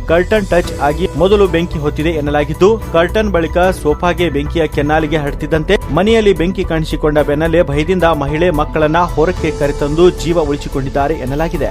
Curtain touch ಆಗಿ ಮೊದಲು ಬೆಂಕಿ ಹೊತ್ತಿದೆ ಎನ್ನಲಾಗಿದ್ದು, ಕರ್ಟನ್ ಬಳಿಕ ಸೋಫಾಗೆ ಬೆಂಕಿಯ ಕೆನ್ನಾಲಿಗೆ ಹತ್ತಿದಂತೆ ಮನೆಯಲ್ಲಿ ಬೆಂಕಿ ಕಾಣಿಸಿಕೊಂಡ ಬೆನ್ನಲ್ಲೇ ಭಯದಿಂದ ಮಹಿಳೆ ಮಕ್ಕಳನ್ನ ಹೊರಕ್ಕೆ ಕರೆತಂದು ಜೀವ ಉಳಿಸಿಕೊಂಡಿದ್ದಾರೆ ಎನ್ನಲಾಗಿದೆ.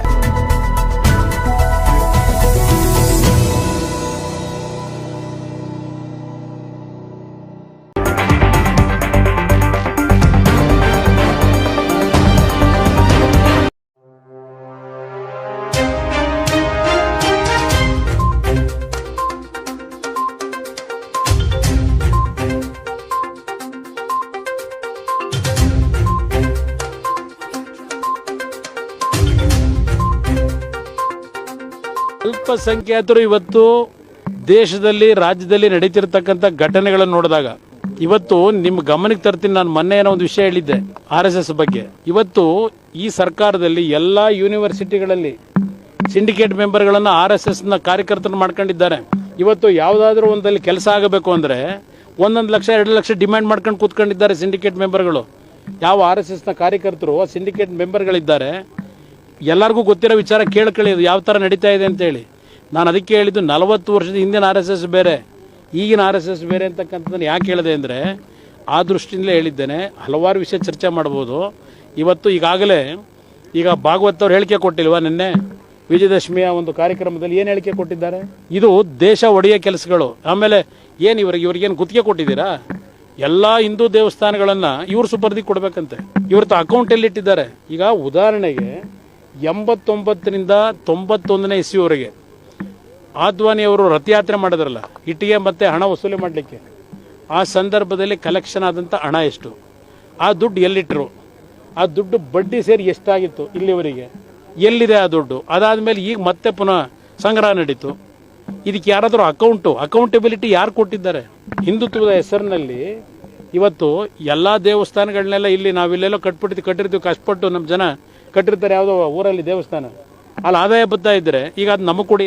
ಅಲ್ಪಸಂಖ್ಯಾತರು ಇವತ್ತು ದೇಶದಲ್ಲಿ ರಾಜ್ಯದಲ್ಲಿ ನಡೀತಿರ್ತಕ್ಕಂಥ ಘಟನೆಗಳನ್ನು ನೋಡಿದಾಗ ಇವತ್ತು ನಿಮ್ಮ ಗಮನಕ್ಕೆ ತರ್ತೀನಿ. ನಾನು ಮೊನ್ನೆ ಏನೋ ಒಂದು ವಿಷಯ ಹೇಳಿದ್ದೆ RSS ಬಗ್ಗೆ. ಇವತ್ತು ಈ ಸರ್ಕಾರದಲ್ಲಿ ಎಲ್ಲ ಯೂನಿವರ್ಸಿಟಿಗಳಲ್ಲಿ ಸಿಂಡಿಕೇಟ್ ಮೆಂಬರ್ಗಳನ್ನು RSSನ ಕಾರ್ಯಕರ್ತರು ಮಾಡ್ಕೊಂಡಿದ್ದಾರೆ. ಇವತ್ತು ಯಾವುದಾದ್ರೂ ಒಂದಲ್ಲಿ ಕೆಲಸ ಆಗಬೇಕು ಅಂದರೆ 1 ಲಕ್ಷ 2 ಲಕ್ಷ ಡಿಮ್ಯಾಂಡ್ ಮಾಡ್ಕೊಂಡು ಕೂತ್ಕೊಂಡಿದ್ದಾರೆ ಸಿಂಡಿಕೇಟ್ ಮೆಂಬರ್ಗಳು. ಯಾವ RSSನ ಕಾರ್ಯಕರ್ತರು ಸಿಂಡಿಕೇಟ್ ಮೆಂಬರ್ಗಳಿದ್ದಾರೆ. ಎಲ್ಲರಿಗೂ ಗೊತ್ತಿರೋ ವಿಚಾರ ಕೇಳ್ಕೊಳ್ಳಿ, ಅದು ಯಾವ ಥರ ನಡೀತಾ ಇದೆ ಅಂತೇಳಿ. ನಾನು ಅದಕ್ಕೆ ಹೇಳಿದ್ದು 40 ವರ್ಷದ ಹಿಂದಿನ RSS ಬೇರೆ, ಈಗಿನ RSS ಬೇರೆ ಅಂತಕ್ಕಂಥದ್ದನ್ನು ಯಾಕೆ ಹೇಳಿದೆ ಅಂದರೆ ಆ ದೃಷ್ಟಿಯಿಂದಲೇ ಹೇಳಿದ್ದೇನೆ. ಹಲವಾರು ವಿಷಯ ಚರ್ಚೆ ಮಾಡ್ಬೋದು. ಇವತ್ತು ಈಗಾಗಲೇ ಭಾಗವತ್ ಅವರು ಹೇಳಿಕೆ ಕೊಟ್ಟಿಲ್ವಾ? ನಿನ್ನೆ ವಿಜಯದಶಮಿಯ ಒಂದು ಕಾರ್ಯಕ್ರಮದಲ್ಲಿ ಏನು ಹೇಳಿಕೆ ಕೊಟ್ಟಿದ್ದಾರೆ? ಇದು ದೇಶ ಒಡೆಯ ಕೆಲಸಗಳು. ಆಮೇಲೆ ಏನು ಇವ್ರಿಗೇನು ಗುತ್ತಿಗೆ ಕೊಟ್ಟಿದ್ದೀರಾ? ಎಲ್ಲ ಹಿಂದೂ ದೇವಸ್ಥಾನಗಳನ್ನು ಇವ್ರು ಸುಪರ್ದಿಗೆ ಕೊಡಬೇಕಂತೆ. ಇವ್ರದ್ದು ಅಕೌಂಟಲ್ಲಿ ಇಟ್ಟಿದ್ದಾರೆ. ಈಗ ಉದಾಹರಣೆಗೆ 89ರಿಂದ 91ನೇ ಇಸ್ವಿವರೆಗೆ ಆದ್ವಾನಿಯವರು ರಥಯಾತ್ರೆ ಮಾಡಿದ್ರಲ್ಲ, ಇಟ್ಟಿಗೆ ಮತ್ತೆ ಹಣ ವಸೂಲಿ ಮಾಡಲಿಕ್ಕೆ. ಆ ಸಂದರ್ಭದಲ್ಲಿ ಕಲೆಕ್ಷನ್ ಆದಂಥ ಹಣ ಎಷ್ಟು, ಆ ದುಡ್ಡು ಎಲ್ಲಿಟ್ಟರು, ಆ ದುಡ್ಡು ಬಡ್ಡಿ ಸೇರಿ ಎಷ್ಟಾಗಿತ್ತು ಇಲ್ಲಿವರೆಗೆ, ಎಲ್ಲಿದೆ ಆ ದುಡ್ಡು? ಅದಾದಮೇಲೆ ಈಗ ಮತ್ತೆ ಪುನಃ ಸಂಗ್ರಹ ನಡೀತು. ಇದಕ್ಕೆ ಯಾರಾದರೂ ಅಕೌಂಟಬಿಲಿಟಿ ಯಾರು ಕೊಟ್ಟಿದ್ದಾರೆ? ಹಿಂದುತ್ವದ ಹೆಸರಿನಲ್ಲಿ ಇವತ್ತು ಎಲ್ಲ ದೇವಸ್ಥಾನಗಳನ್ನೆಲ್ಲ ಇಲ್ಲಿ ನಾವಿಲ್ಲೆಲ್ಲೋ ಕಟ್ಟಿರ್ತೀವಿ, ಕಷ್ಟಪಟ್ಟು ನಮ್ಮ ಜನ ಕಟ್ಟಿರ್ತಾರೆ ಯಾವುದೋ ಊರಲ್ಲಿ ದೇವಸ್ಥಾನ, ಅಲ್ಲಿ ಆದಾಯ ಬರ್ತಾ ಇದ್ರೆ ಈಗ ಅದು ನಮಗೆ ಕೊಡಿ.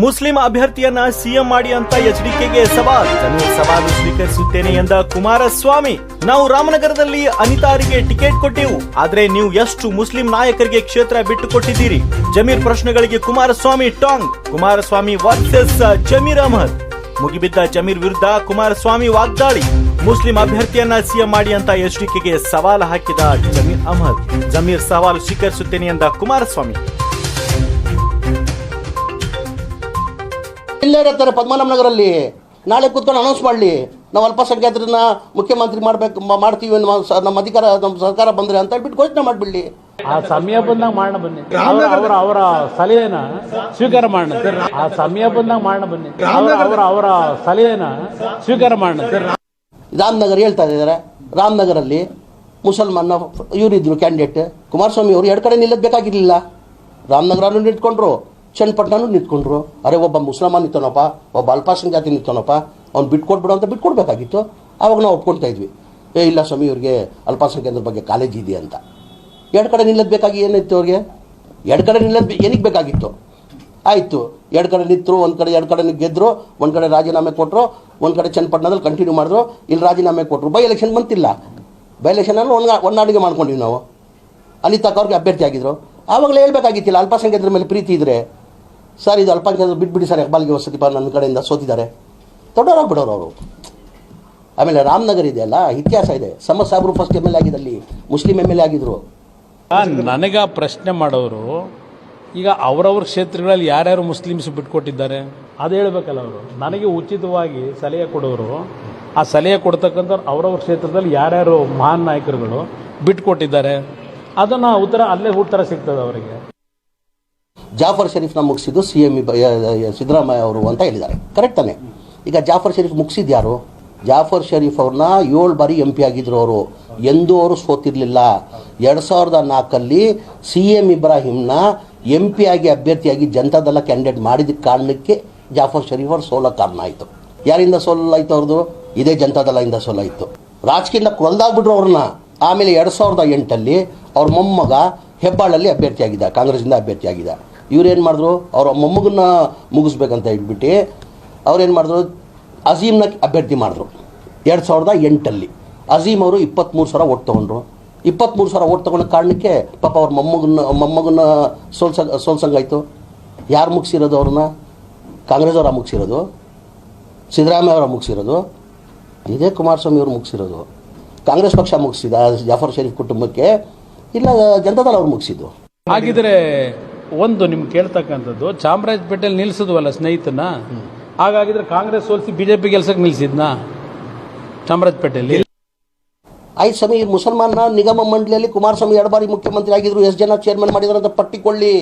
ಮುಸ್ಲಿಂ ಅಭ್ಯರ್ಥಿಯನ್ನ ಸಿಎಂ ಮಾಡಿ ಅಂತ ಎಚ್ಡಿಕೆಗೆ ಸವಾಲು ಸ್ವೀಕರಿಸುತ್ತೇನೆ ಎಂದ ಕುಮಾರಸ್ವಾಮಿ. ನಾವು ರಾಮನಗರದಲ್ಲಿ ಅನಿತಾರಿಗೆ ಟಿಕೆಟ್ ಕೊಟ್ಟೆವು, ಆದ್ರೆ ನೀವು ಎಷ್ಟು ಮುಸ್ಲಿಂ ನಾಯಕರಿಗೆ ಕ್ಷೇತ್ರ ಬಿಟ್ಟು ಕೊಟ್ಟಿದ್ದೀರಿ? ಜಮೀರ್ ಪ್ರಶ್ನೆಗಳಿಗೆ ಕುಮಾರಸ್ವಾಮಿ ಟಾಂಗ್. ಕುಮಾರಸ್ವಾಮಿ ವರ್ಸಸ್ ಜಮೀರ್ ಅಹಮದ್. ಮುಗಿಬಿದ್ದ ಜಮೀರ್ ವಿರುದ್ಧ ಕುಮಾರಸ್ವಾಮಿ ವಾಗ್ದಾಳಿ. ಮುಸ್ಲಿಂ ಅಭ್ಯರ್ಥಿಯನ್ನ ಸಿಎಂ ಮಾಡಿ ಅಂತ ಎಚ್ಡಿಕೆಗೆ ಸವಾಲು ಹಾಕಿದ ಜಮೀರ್ ಅಹಮದ್. ಜಮೀರ್ ಸವಾಲು ಸ್ವೀಕರಿಸುತ್ತೇನೆ ಎಂದ ಕುಮಾರಸ್ವಾಮಿ. ಇಲ್ಲೇ ಇರ್ತಾರೆ ಪದ್ಮನಾಭನಗರಲ್ಲಿ. ನಾಳೆ ಕೂತ್ಕೊಂಡು ಅನೌನ್ಸ್ ಮಾಡಲಿ, ನಾವು ಅಲ್ಪಸಂಖ್ಯಾತರನ್ನ ಮುಖ್ಯಮಂತ್ರಿ ಮಾಡ್ತೀವಿ, ನಮ್ಮ ಅಧಿಕಾರ ನಮ್ಮ ಸರ್ಕಾರ ಬಂದ್ರೆ ಅಂತ ಹೇಳ್ಬಿಟ್ಟು ಘೋಷಣೆ ಮಾಡಿಬಿಡ್ಲಿ. ಆ ಸಮಯ ಬಂದಾಗ ಮಾಡೋಣ ಬನ್ನಿ, ಅವರ ಸಲಹೆನ ಸ್ವೀಕಾರ ಮಾಡೋಣ ಸರ್. ಆ ಸಮಯ ಬಂದಾಗ ಮಾಡೋಣ ಬನ್ನಿ, ಅವರ ಸಲಹೆನ ಸ್ವೀಕಾರ ಮಾಡೋಣ ಸರ್. ರಾಮನಗರ ಹೇಳ್ತಾ ಇದ್ದಾರೆ, ರಾಮನಗರಲ್ಲಿ ಮುಸಲ್ಮಾನ ಇವರಿದ್ರು ಕ್ಯಾಂಡಿಡೇಟ್ ಕುಮಾರಸ್ವಾಮಿ ಅವರು 2 ಕಡೆ ನಿಲ್ಲೋದು ಬೇಕಾಗಿರ್ಲಿಲ್ಲ. ರಾಮನಗರನೂ ನಿಂತ್ಕೊಂಡ್ರು, ಚನ್ನಪಟ್ಟಣನೂ ನಿಂತ್ಕೊಂಡ್ರು. ಅರೆ ಒಬ್ಬ ಮುಸಲ್ಮಾನ್ ನಿಂತಾನಪ್ಪ, ಒಬ್ಬ ಅಲ್ಪಸಂಖ್ಯಾತಿ ನಿಂತಾನಪ್ಪ, ಅವ್ನು ಬಿಟ್ಕೊಟ್ಬಿಡು ಅಂತ ಬಿಟ್ಕೊಡ್ಬೇಕಾಗಿತ್ತು. ಆವಾಗ ನಾವು ಒಪ್ಕೊಳ್ತಾ ಇದ್ವಿ, ಇಲ್ಲ ಸ್ವಾಮಿ ಇವ್ರಿಗೆ ಅಲ್ಪಸಂಖ್ಯಾತರ ಬಗ್ಗೆ ಕಾಲೇಜ್ ಇದೆ ಅಂತ. 2 ಕಡೆ ನಿಲ್ಲೋದು ಬೇಕಾಗಿ ಏನಿತ್ತು ಅವ್ರಿಗೆ? 2 ಕಡೆ ನಿಲ್ಲೋದು ಏನಕ್ಕೆ ಬೇಕಾಗಿತ್ತು? ಆಯಿತು, 2 ಕಡೆ ನಿಂತರು, ಒಂದು ಕಡೆ 2 ಕಡೆ ಗೆದ್ದರು, ಒಂದು ಕಡೆ ರಾಜೀನಾಮೆ ಕೊಟ್ಟರು, ಒಂದು ಕಡೆ ಚನ್ನಪಟ್ಟಣದಲ್ಲಿ ಕಂಟಿನ್ಯೂ ಮಾಡಿದ್ರು, ಇಲ್ಲಿ ರಾಜೀನಾಮೆ ಕೊಟ್ಟರು. ಬೈ ಎಲೆಕ್ಷನ್ ಬಂತಿಲ್ಲ, ಬೈ ಎಲೆಕ್ಷನಲ್ಲಿ ಒನ್ನಾಡಿಗೆ ಮಾಡ್ಕೊಂಡಿವಿ ನಾವು. ಅನಿತಾಕ್ ಅವ್ರಿಗೆ ಅಭ್ಯರ್ಥಿ ಆಗಿದ್ರು. ಆವಾಗಲೇ ಹೇಳ್ಬೇಕಾಗಿತ್ತಿಲ್ಲ, ಅಲ್ಪಸಂಖ್ಯಾತರ ಮೇಲೆ ಪ್ರೀತಿ ಇದ್ದರೆ ಸರ್ ಇದು ಅಲ್ಪಸಂಖ್ಯಾತರು ಬಿಟ್ಬಿಡಿ ಸರ್, ಹೆಬ್ಬಾಲ್ಗೆ ವಸತಿಪ ನನ್ನ ಕಡೆಯಿಂದ ಸೋತಿದ್ದಾರೆ, ದೊಡ್ಡವರಾಗಿ ಬಿಡೋರು ಅವರು. ಆಮೇಲೆ ರಾಮನಗರ ಇದೆಯಲ್ಲ, ಇತಿಹಾಸ ಇದೆ. ಸಮದ್ ಸಾಬ್ರು ಫಸ್ಟ್ MLA ಆಗಿದ್ದಲ್ಲಿ ಮುಸ್ಲಿಂ MLA ಆಗಿದ್ರು. ನನಗ ಪ್ರಶ್ನೆ ಮಾಡೋರು ಈಗ ಅವರವ್ರ ಕ್ಷೇತ್ರಗಳಲ್ಲಿ ಯಾರ್ಯಾರು ಮುಸ್ಲಿಮ್ಸ್ ಬಿಟ್ಕೊಟ್ಟಿದ್ದಾರೆ ಅದು ಹೇಳ್ಬೇಕಲ್ಲ ಅವರು. ನನಗೆ ಉಚಿತವಾಗಿ ಸಲಹೆ ಕೊಡೋರು, ಆ ಸಲಹೆ ಕೊಡ್ತಕ್ಕಂಥ ಅವರವ್ರ ಕ್ಷೇತ್ರದಲ್ಲಿ ಯಾರ್ಯಾರು ಮಹಾನ್ ನಾಯಕರುಗಳು ಬಿಟ್ಕೊಟ್ಟಿದ್ದಾರೆ ಅದನ್ನು ಅಲ್ಲೇ ಉತ್ತರ ಸಿಗ್ತದೆ ಅವರಿಗೆ. ಜಾಫರ್ ಶರೀಫ್ನ ಮುಗಿಸಿದ್ದು CM ಸಿದ್ದರಾಮಯ್ಯ ಅವರು ಅಂತ ಹೇಳಿದ್ದಾರೆ, ಕರೆಕ್ಟ್ ತಾನೆ? ಈಗ ಜಾಫರ್ ಶರೀಫ್ ಮುಗಿಸಿದ್ದು ಯಾರು? ಜಾಫರ್ ಶರೀಫ್ ಅವ್ರನ್ನ 7 ಬಾರಿ MP ಆಗಿದ್ರು ಅವರು. ಎಂದೂ ಅವರು ಸೋತಿರಲಿಲ್ಲ. 2004 CM ಇಬ್ರಾಹಿಂನ MP ಆಗಿ ಅಭ್ಯರ್ಥಿಯಾಗಿ ಜನತಾದಳ ಕ್ಯಾಂಡಿಡೇಟ್ ಮಾಡಿದ ಕಾರಣಕ್ಕೆ ಜಾಫರ್ ಶರೀಫ್ ಅವ್ರು ಸೋಲ ಕಾರಣ ಆಯಿತು. ಯಾರಿಂದ ಸೋಲಾಯಿತು ಅವ್ರದ್ದು? ಇದೇ ಜನತಾದಳದಿಂದ ಸೋಲಾಯಿತು. ರಾಜಕೀಯದಿಂದ ಕೊಲ್ದಾಗ್ಬಿಟ್ರು ಅವ್ರನ್ನ. ಆಮೇಲೆ 2008 ಅವ್ರ ಮೊಮ್ಮಗ ಹೆಬ್ಬಾಳಲ್ಲಿ ಅಭ್ಯರ್ಥಿಯಾಗಿದ್ದ, ಕಾಂಗ್ರೆಸ್ಸಿಂದ ಅಭ್ಯರ್ಥಿಯಾಗಿದ್ದ. ಇವ್ರೇನು ಮಾಡಿದ್ರು? ಅವ್ರ ಮೊಮ್ಮಗನ್ನ ಮುಗಿಸ್ಬೇಕಂತ ಹೇಳ್ಬಿಟ್ಟು ಅವ್ರೇನು ಮಾಡಿದ್ರು? ಅಜೀಮ್ನ ಅಭ್ಯರ್ಥಿ ಮಾಡಿದ್ರು 2008. ಅಜೀಮ್ ಅವರು 23,000 ಓಟ್ ತೊಗೊಂಡ್ರು. 23,000 ಓಟ್ ತಗೊಳ್ಳೋ ಕಾರಣಕ್ಕೆ ಪಾಪ ಅವ್ರ ಮೊಮ್ಮಗನ್ನ ಸೋಲ್ಸಂಗಾಯ್ತು. ಯಾರು ಮುಗಿಸಿರೋದು ಅವ್ರನ್ನ? ಕಾಂಗ್ರೆಸ್ ಅವರ ಮುಗಿಸಿರೋದು, ಸಿದ್ದರಾಮಯ್ಯ ಅವರ ಮುಗಿಸಿರೋದು, ಇದೇ ಕುಮಾರಸ್ವಾಮಿ ಅವರು ಮುಗಿಸಿರೋದು. ಕಾಂಗ್ರೆಸ್ ಪಕ್ಷ ಮುಗಿಸಿದ ಜಾಫರ್ ಶರೀಫ್ ಕುಟುಂಬಕ್ಕೆ, ಇಲ್ಲ ಜನತಾದಳ ಅವ್ರು ಮುಗಿಸಿದ್ದು. ಹಾಗಿದ್ರೆ ಒಂದು ನಿಮ್ಗೆ ಕೇಳ್ತಕ್ಕಂಥದ್ದು, ಚಾಮರಾಜಪೇಟೆಯಲ್ಲಿ ನಿಲ್ಸಿದ್ವಲ್ಲ ಸ್ನೇಹಿತನ, ಹಾಗಾಗಿದ್ರೆ ಕಾಂಗ್ರೆಸ್ ಸೋಲಿಸಿ ಬಿಜೆಪಿ ಗೆಲ್ಸಕ್ಕೆ ನಿಲ್ಸಿದ್ನಾ ಚಾಮರಾಜಪೇಟೆಯಲ್ಲಿ? ಆಯ್ತು ಸ್ವಾಮಿ, ಮುಸಲ್ಮಾನ ನಿಗಮ ಮಂಡಳಿಯಲ್ಲಿ ಕುಮಾರಸ್ವಾಮಿ 2 ಬಾರಿ ಮುಖ್ಯಮಂತ್ರಿ ಆಗಿದ್ರು, ಎಷ್ಟು ಜನ ಚೇರ್ಮನ್ ಮಾಡಿದ್ರು ಅಂತ ಪಟ್ಟಿಕೊಳ್ಳಿ.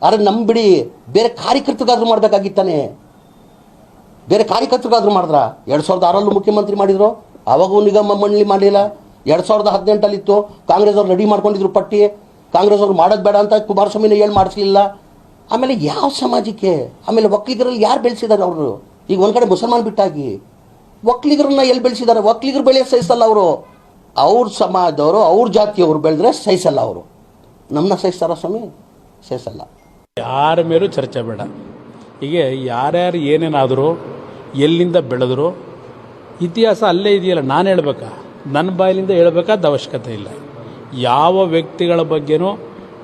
ಆದರೆ ನಂಬಿಡಿ, ಬೇರೆ ಕಾರ್ಯಕರ್ತರಿಗಾದ್ರೂ ಮಾಡಬೇಕಾಗಿತ್ತಾನೆ. ಬೇರೆ ಕಾರ್ಯಕರ್ತರಿಗಾದ್ರೂ ಮಾಡಿದ್ರ? 2006 ಮುಖ್ಯಮಂತ್ರಿ ಮಾಡಿದ್ರು, ಅವಾಗೂ ನಿಗಮ ಮಂಡಳಿ ಮಾಡಲಿಲ್ಲ. 2018 ಕಾಂಗ್ರೆಸ್ ಅವ್ರು ರೆಡಿ ಮಾಡ್ಕೊಂಡಿದ್ರು ಪಟ್ಟಿ, ಕಾಂಗ್ರೆಸ್ ಅವ್ರು ಮಾಡೋದು ಬೇಡ ಅಂತ ಕುಮಾರಸ್ವಾಮಿನ ಹೇಳಿ ಮಾಡಿಸ್ಲಿಲ್ಲ. ಆಮೇಲೆ ಯಾವ ಸಮಾಜಕ್ಕೆ? ಆಮೇಲೆ ಒಕ್ಕಲಿಗರಲ್ಲಿ ಯಾರು ಬೆಳೆಸಿದ್ದಾರೆ ಅವರು? ಈಗ ಒಂದು ಕಡೆ ಮುಸಲ್ಮಾನ್ ಬಿಟ್ಟಾಗಿ ಒಕ್ಕಲಿಗರನ್ನ ಎಲ್ಲಿ ಬೆಳೆಸಿದ್ದಾರೆ? ಒಕ್ಕಲಿಗರು ಬೆಳೆಯ ಸಹಿಸಲ್ಲ ಅವರು. ಅವ್ರ ಸಮಾಜದವರು, ಅವ್ರ ಜಾತಿಯವರು ಬೆಳೆದ್ರೆ ಸಹಿಸಲ್ಲ ಅವರು. ನಮ್ಮನ್ನ ಸಹಿಸ್ತಾರ ಸ್ವಾಮಿ? ಸಹಿಸಲ್ಲ. ಯಾರ ಮೇಲೂ ಚರ್ಚೆ ಬೇಡ. ಹೀಗೆ ಯಾರ್ಯಾರು ಏನೇನಾದರೂ ಎಲ್ಲಿಂದ ಬೆಳೆದ್ರು ಇತಿಹಾಸ ಅಲ್ಲೇ ಇದೆಯಲ್ಲ. ನಾನು ಹೇಳ್ಬೇಕಾ? ನನ್ನ ಬಾಯಿಲಿಂದ ಹೇಳ್ಬೇಕಾದ ಅವಶ್ಯಕತೆ ಇಲ್ಲ. ಯಾವ ವ್ಯಕ್ತಿಗಳ ಬಗ್ಗೆನೂ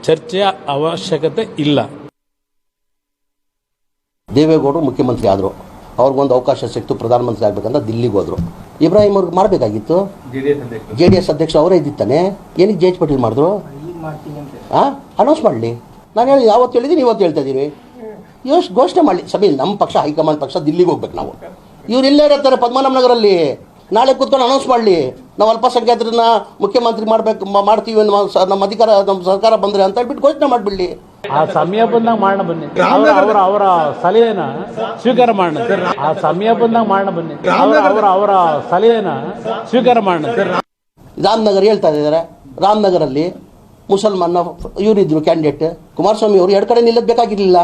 ಚರ್ಚೆಯ ಅವಶ್ಯಕತೆ ಇಲ್ಲ. ದೇವೇಗೌಡರು ಮುಖ್ಯಮಂತ್ರಿ ಆದರು, ಅವ್ರಿಗೊಂದು ಅವಕಾಶ ಸಿಕ್ತು, ಪ್ರಧಾನಮಂತ್ರಿ ಆಗಬೇಕಂತ ದಿಲ್ಲಿಗೆ ಹೋದರು. ಇಬ್ರಾಹಿಂ ಅವ್ರಿಗೆ ಮಾಡಬೇಕಾಗಿತ್ತು, JDS ಅಧ್ಯಕ್ಷ ಅವರೇ ಇದ್ದಿತ್ತಾನೆ. ಏನಕ್ಕೆ ಜೆ ಎಚ್ ಪಟೇಲ್ ಮಾಡಿದ್ರು? ಅನೌನ್ಸ್ ಮಾಡಲಿ. ನಾನು ಹೇಳಿ ಯಾವತ್ತು ಹೇಳಿದ್ದೀನಿ, ಇವತ್ತು ಹೇಳ್ತಾ ಇದ್ದೀನಿ. ಘೋಷಣೆ ಮಾಡಲಿ ಸಭೆ. ನಮ್ಮ ಪಕ್ಷ ಹೈಕಮಾಂಡ್ ಪಕ್ಷ ದಿಲ್ಲಿಗೆ ಹೋಗ್ಬೇಕು ನಾವು. ಇವ್ರು ಇಲ್ಲೇ ಇರ್ತಾರೆ ಪದ್ಮನಾಭ ನಗರಲ್ಲಿ. ನಾಳೆ ಕೂತ್ಕೊಂಡು ಅನೌನ್ಸ್ ಮಾಡಲಿ, ನಾವು ಅಲ್ಪಸಂಖ್ಯಾತರನ್ನ ಮುಖ್ಯಮಂತ್ರಿ ಮಾಡ್ತೀವಿ, ನಮ್ಮ ಅಧಿಕಾರ, ನಮ್ಮ ಸರ್ಕಾರ ಬಂದರೆ ಅಂತ ಹೇಳ್ಬಿಟ್ಟು ಘೋಷಣೆ ಮಾಡಿಬಿಡಲಿ. ಆ ಸಮಯ ಬಂದಾಗ ಮಾಡೋಣ ಬನ್ನಿ. ಅವರ ಸಲಹೆನ ಸ್ವೀಕಾರ ಮಾಡೋಣ ಸರ್. ಆ ಸಮಯ ಬಂದಾಗ ಮಾಡೋಣ ಬನ್ನಿ. ಅವರ ಸಲಹೆನ ಸ್ವೀಕಾರ ಮಾಡೋಣ ಸರ್. ರಾಮನಗರ ಹೇಳ್ತಾ ಇದ್ದಾರೆ, ರಾಮನಗರಲ್ಲಿ ಮುಸಲ್ಮಾನ ಇವರಿದ್ರು ಕ್ಯಾಂಡಿಡೇಟ್. ಕುಮಾರಸ್ವಾಮಿ ಅವರು 2 ಕಡೆ ನಿಲ್ಲೋದು ಬೇಕಾಗಿರಲಿಲ್ಲ.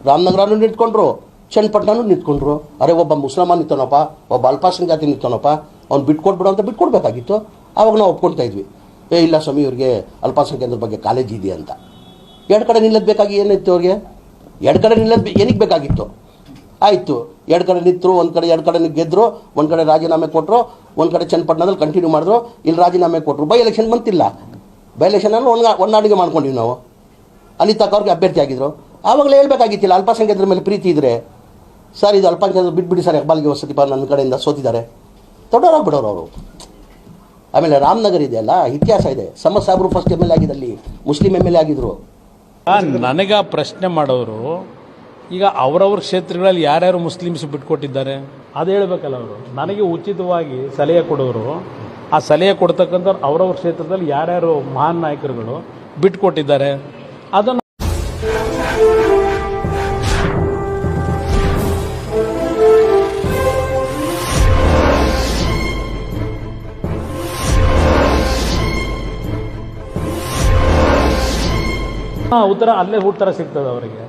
ರಾಮನಗರನೂ ನಿಂತ್ಕೊಂಡ್ರು, ಚನ್ನಪಟ್ಟಣನೂ ನಿಂತ್ಕೊಂಡ್ರು. ಅರೆ ಒಬ್ಬ ಮುಸಲ್ಮಾನ್ ನಿಂತಾನಪ್ಪ, ಒಬ್ಬ ಅಲ್ಪಸಂಖ್ಯಾತಿ ನಿಂತಾನಪ್ಪ, ಅವ್ನು ಬಿಟ್ಕೊಟ್ಬಿಡು ಅಂತ ಬಿಟ್ಕೊಡ್ಬೇಕಾಗಿತ್ತು. ಆವಾಗ ನಾವು ಒಪ್ಕೊಳ್ತಾ ಇದ್ವಿ. ಇಲ್ಲ ಸ್ವಾಮಿ, ಇವ್ರಿಗೆ ಅಲ್ಪಸಂಖ್ಯಾತರ ಬಗ್ಗೆ ಕಾಲೇಜ್ ಇದೆ ಅಂತ. 2 ಕಡೆ ನಿಲ್ಲೋದು ಬೇಕಾಗಿ ಏನಿತ್ತು ಅವ್ರಿಗೆ? 2 ಕಡೆ ನಿಲ್ಲೋದು ಏನಕ್ಕೆ ಬೇಕಾಗಿತ್ತು? ಆಯಿತು, 2 ಕಡೆ ನಿಂತರು, ಒಂದು ಕಡೆ 2 ಕಡೆ ಗೆದ್ದರು, ಒಂದು ಕಡೆ ರಾಜೀನಾಮೆ ಕೊಟ್ಟರು, ಒಂದು ಕಡೆ ಚನ್ನಪಟ್ಟಣದಲ್ಲಿ ಕಂಟಿನ್ಯೂ ಮಾಡಿದ್ರು, ಇಲ್ಲಿ ರಾಜೀನಾಮೆ ಕೊಟ್ಟರು. ಬೈ ಎಲೆಕ್ಷನ್ ಬಂತಿಲ್ಲ. ಬೈ ಎಲೆಕ್ಷನಲ್ಲಿ ಒನ್ನಾಡಿಗೆ ಮಾಡ್ಕೊಂಡಿವಿ ನಾವು. ಅನಿತಾ ಅವ್ರಿಗೆ ಅಭ್ಯರ್ಥಿ ಆಗಿದ್ರು. ಆವಾಗಲೇ ಹೇಳ್ಬೇಕಾಗಿತ್ತಿಲ್ಲ, ಅಲ್ಪಸಂಖ್ಯಾತರ ಮೇಲೆ ಪ್ರೀತಿ ಇದ್ದರೆ ಸರ್ ಇದು ಅಲ್ಪಸಂಖ್ಯಾತರು ಬಿಟ್ಬಿಡಿ ಸರ್, ಹೆಬ್ಬಾಲ್ಗೆ ವಸತಿ ನನ್ನ ಕಡೆಯಿಂದ ಸೋತಿದ್ದಾರೆ, ದೊಡ್ಡವರಾಗ್ಬಿಡೋರು ಅವರು. ಆಮೇಲೆ ರಾಮನಗರ ಇದೆಯಲ್ಲ, ಇತಿಹಾಸ ಇದೆ. ಸಾಹೇಬರು ಫಸ್ಟ್ MLA ಆಗಿದ್ದಲ್ಲಿ, ಮುಸ್ಲಿಂ MLA ಆಗಿದ್ರು. ನನಗ ಪ್ರಶ್ನೆ ಮಾಡೋರು ಈಗ ಅವರವ್ರ ಕ್ಷೇತ್ರಗಳಲ್ಲಿ ಯಾರ್ಯಾರು ಮುಸ್ಲಿಮ್ಸ್ ಬಿಟ್ಕೊಟ್ಟಿದ್ದಾರೆ ಅದು ಹೇಳ್ಬೇಕಲ್ಲ. ಅವರು ನನಗೆ ಉಚಿತವಾಗಿ ಸಲಹೆ ಕೊಡೋರು, ಆ ಸಲಹೆ ಕೊಡ್ತಕ್ಕಂಥ ಅವರವ್ರ ಕ್ಷೇತ್ರದಲ್ಲಿ ಯಾರ್ಯಾರು ಮಹಾನ್ ನಾಯಕರುಗಳು ಬಿಟ್ಕೊಟ್ಟಿದ್ದಾರೆ ಅದನ್ನು ಉತ್ತರ ಅಲ್ಲೇ ಉತ್ತರ ಸಿಗ್ತದೆ ಅವರಿಗೆ.